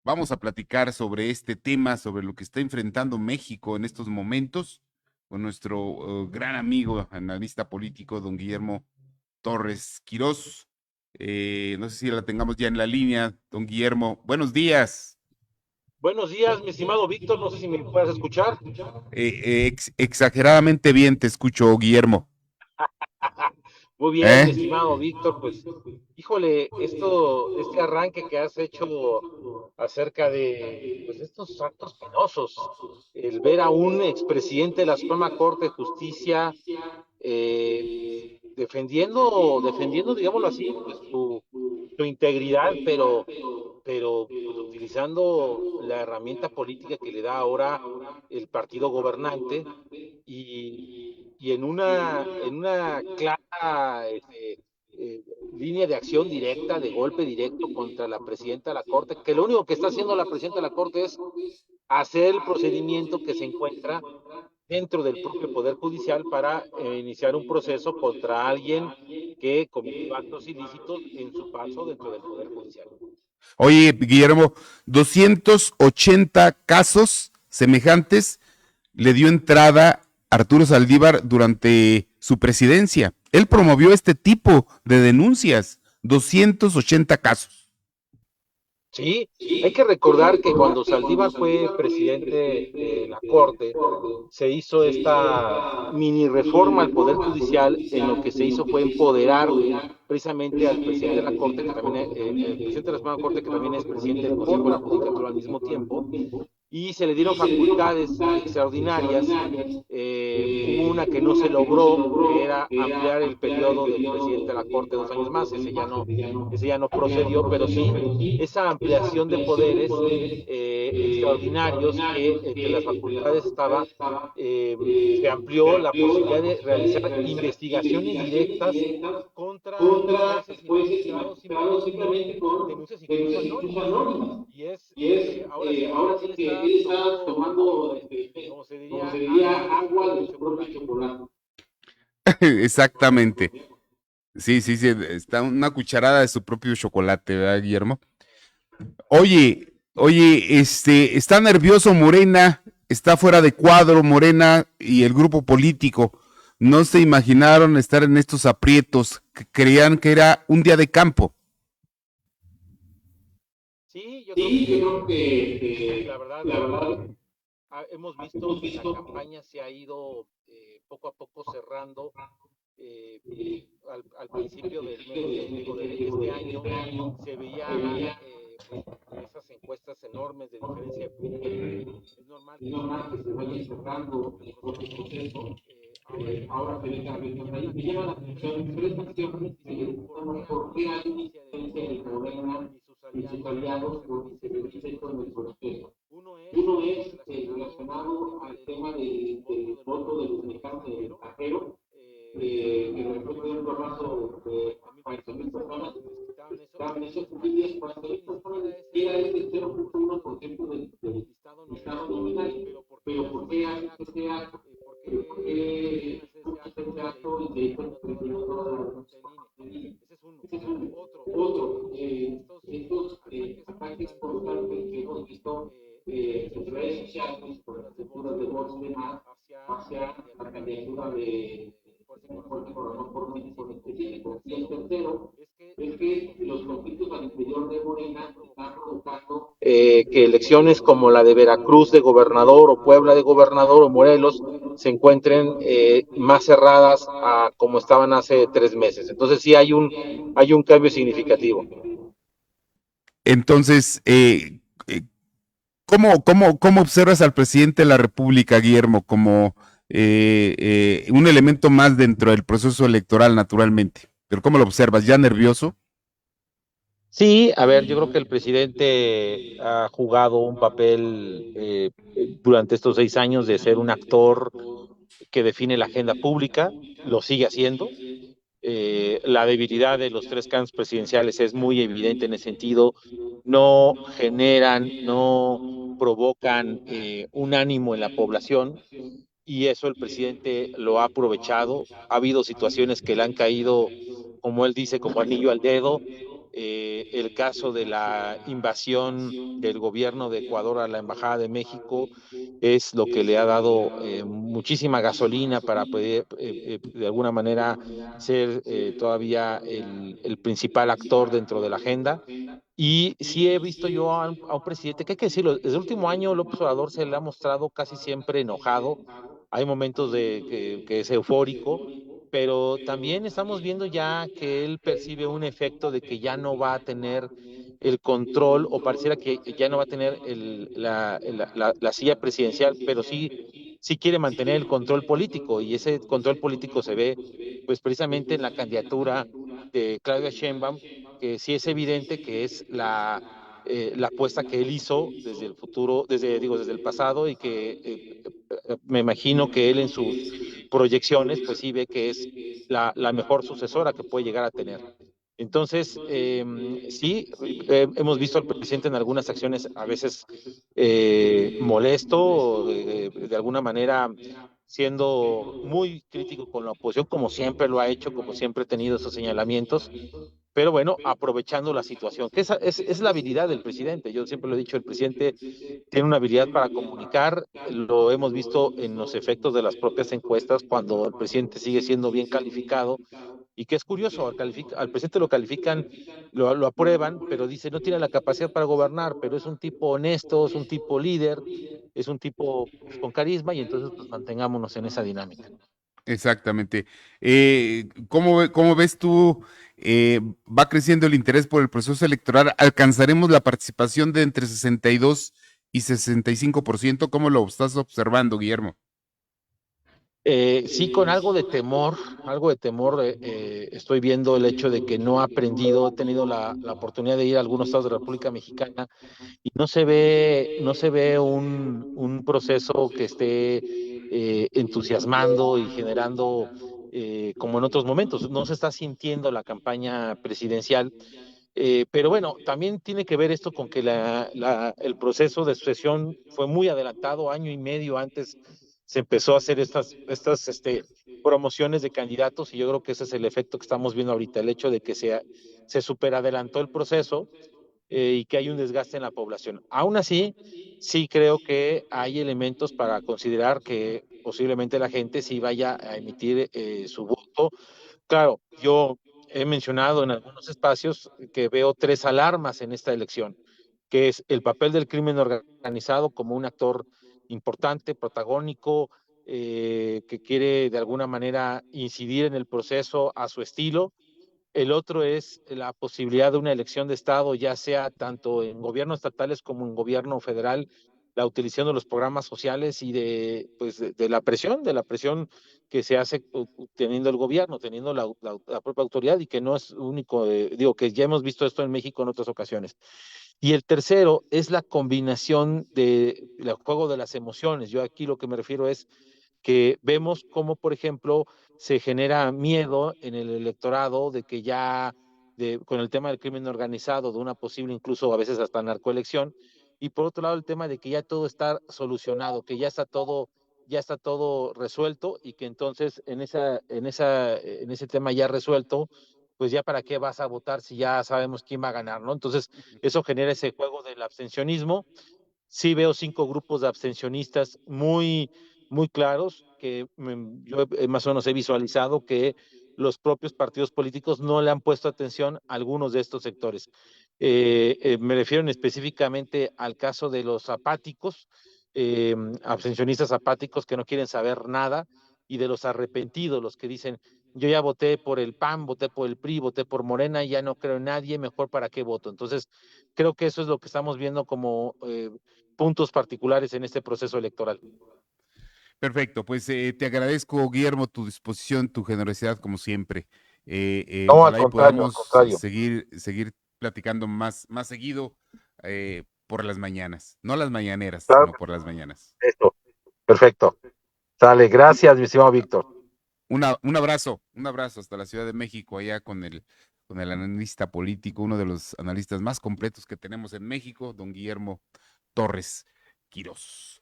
Vamos a platicar sobre este tema, sobre lo que está enfrentando México en estos momentos, con nuestro gran amigo, analista político, don Guillermo Torres Quirós. No sé si la tengamos ya en la línea, don Guillermo. Buenos días. Buenos días, mi estimado Víctor, no sé si me puedes escuchar. Exageradamente bien te escucho, Guillermo. Muy bien, ¿Eh? mi estimado Víctor, pues, híjole, este arranque que has hecho acerca de, pues, estos actos penosos, el ver a un expresidente de la Suprema Corte de Justicia defendiendo, digámoslo así, pues su integridad, pero pues utilizando la herramienta política que le da ahora el partido gobernante y, y en una clara línea de acción directa, de golpe directo contra la presidenta de la Corte, que lo único que está haciendo la presidenta de la Corte es hacer el procedimiento que se encuentra dentro del propio Poder Judicial para iniciar un proceso contra alguien que cometió actos ilícitos en su paso dentro del Poder Judicial. Oye, Guillermo, 280 casos semejantes le dio entrada Arturo Saldívar durante su presidencia. Él promovió este tipo de denuncias, 280 casos. Sí, hay que recordar que cuando Saldívar fue presidente de la Corte, se hizo esta mini reforma al Poder Judicial, en lo que se hizo fue empoderar precisamente al presidente de la Corte, que también el presidente de la Suprema Corte, que también es presidente del Consejo de la Judicatura al mismo tiempo, y se le dieron facultades extraordinarias. Hubo una que no se logró, que era ampliar el periodo del presidente de la Corte 2 años más, ese ya no procedió, pero sí esa ampliación de poderes extraordinarios que entre las facultades estaba, se amplió la posibilidad de realizar investigaciones directas contra jueces y magistrados simplemente con denuncias incluso anónimas. Y ahora sí que él está tomando, como se diría, agua de su propio chocolate. Exactamente. Sí, sí, sí, está una cucharada de su propio chocolate, ¿verdad, Guillermo? Oye, está nervioso Morena, está fuera de cuadro Morena y el grupo político. No se imaginaron estar en estos aprietos, que creían que era un día de campo. Sí, yo creo que la verdad, hemos visto que la campaña se ha ido poco a poco cerrando. eh, al principio del mes de este año se veía pues esas encuestas enormes de diferencia de puntos. Es normal que se vayan cerrando el propio proceso. Ahora se ve cambios ahí. Me llama la atención diferentes acciones y por qué hay insistencia de Morena y sus aliados en hacer manifiestos en el proceso. Uno es relacionado al tema del voto de los mexicanos en el extranjero, que recuerdo hace un rato 40,000 personas que solicitaron eso, y estas son manifestaciones, ni siquiera es el 0,1% del listado nominal. Pero ¿por qué haces ese acto? ¿Por qué haces ese acto y de ahí te estás perdiendo toda la cuenta del INE? Ese es uno. Otro, estos ataques constantes que hemos visto en sus redes sociales por las coberturas de Vox y demás hacia la candidatura de Fuerza y Corazón por México en específico. Y el tercero es que los conflictos al interior de Morena están provocando que elecciones como la de Veracruz de gobernador, o Puebla de gobernador, o Morelos se encuentren más cerradas a como estaban hace 3 meses. Entonces sí hay un cambio significativo. Entonces, ¿cómo observas al presidente de la República, Guillermo, como un elemento más dentro del proceso electoral, naturalmente? Pero ¿cómo lo observas? ¿Ya nervioso? Sí, a ver, yo creo que el presidente ha jugado un papel durante estos 6 años de ser un actor que define la agenda pública, lo sigue haciendo. La debilidad de los tres candidatos presidenciales es muy evidente en ese sentido. No generan, no provocan un ánimo en la población, y eso el presidente lo ha aprovechado. Ha habido situaciones que le han caído, como él dice, como anillo al dedo. el caso de la invasión del gobierno de Ecuador a la Embajada de México es lo que le ha dado muchísima gasolina para poder, de alguna manera, ser todavía el principal actor dentro de la agenda. Y sí he visto yo a un presidente, que hay que decirlo, desde el último año López Obrador se le ha mostrado casi siempre enojado. Hay momentos de que es eufórico, pero también estamos viendo ya que él percibe un efecto de que ya no va a tener el control, o pareciera que ya no va a tener la silla presidencial, pero sí quiere mantener el control político, y ese control político se ve pues precisamente en la candidatura de Claudia Sheinbaum, que sí es evidente que es la apuesta que él hizo desde el futuro, desde el pasado, y que me imagino que él en sus proyecciones, pues sí ve que es la mejor sucesora que puede llegar a tener. Entonces, sí, hemos visto al presidente en algunas acciones a veces molesto, de alguna manera siendo muy crítico con la oposición, como siempre lo ha hecho, como siempre ha tenido esos señalamientos, pero bueno, aprovechando la situación, que es la habilidad del presidente. Yo siempre lo he dicho, el presidente tiene una habilidad para comunicar, lo hemos visto en los efectos de las propias encuestas, cuando el presidente sigue siendo bien calificado, y que es curioso, al presidente lo califican, lo aprueban, pero dice no tiene la capacidad para gobernar, pero es un tipo honesto, es un tipo líder, es un tipo pues, con carisma, y entonces pues mantengámonos en esa dinámica. Exactamente. ¿Cómo ves tú? Va creciendo el interés por el proceso electoral. ¿Alcanzaremos la participación de entre 62 y 65%? ¿Cómo lo estás observando, Guillermo? Sí, con algo de temor, estoy viendo el hecho de que no ha aprendido, he tenido la oportunidad de ir a algunos estados de la República Mexicana, y no se ve un proceso que esté entusiasmando y generando como en otros momentos. No se está sintiendo la campaña presidencial, pero bueno, también tiene que ver esto con que el proceso de sucesión fue muy adelantado, año y medio antes se empezó a hacer estas promociones de candidatos, y yo creo que ese es el efecto que estamos viendo ahorita, el hecho de que se superadelantó el proceso, y que hay un desgaste en la población. Aún así, sí creo que hay elementos para considerar que posiblemente la gente sí vaya a emitir su voto. Claro, yo he mencionado en algunos espacios que veo tres alarmas en esta elección, que es el papel del crimen organizado como un actor importante, protagónico, que quiere de alguna manera incidir en el proceso a su estilo. El otro es la posibilidad de una elección de Estado, ya sea tanto en gobiernos estatales como en gobierno federal, la utilización de los programas sociales y pues, de la presión que se hace teniendo el gobierno, teniendo la propia autoridad, y que no es único, digo que ya hemos visto esto en México en otras ocasiones. Y el tercero es la combinación del juego de las emociones. Yo aquí lo que me refiero es que vemos cómo, por ejemplo, se genera miedo en el electorado de que ya, con el tema del crimen organizado, de una posible incluso a veces hasta narcoelección, y por otro lado el tema de que ya todo está solucionado, que ya está todo resuelto, y que entonces en ese tema ya resuelto, pues ya para qué vas a votar si ya sabemos quién va a ganar, ¿no? Entonces, eso genera ese juego del abstencionismo. Sí veo 5 grupos de abstencionistas muy, muy claros, que yo más o menos he visualizado que los propios partidos políticos no le han puesto atención a algunos de estos sectores. Me refiero específicamente al caso de los apáticos, abstencionistas apáticos que no quieren saber nada, y de los arrepentidos, los que dicen, yo ya voté por el PAN, voté por el PRI, voté por Morena, y ya no creo en nadie, mejor para qué voto. Entonces, creo que eso es lo que estamos viendo como puntos particulares en este proceso electoral. Perfecto, pues te agradezco, Guillermo, tu disposición, tu generosidad, como siempre. No, al Ojalá y contrario, al podamos contrario. seguir platicando más seguido por las mañanas, no las mañaneras, Claro sino que por las mañanas. sí. Esto. Perfecto. Sale, gracias, mi estimado Víctor. Un abrazo hasta la Ciudad de México, allá con el analista político, uno de los analistas más completos que tenemos en México, don Guillermo Torres Quirós.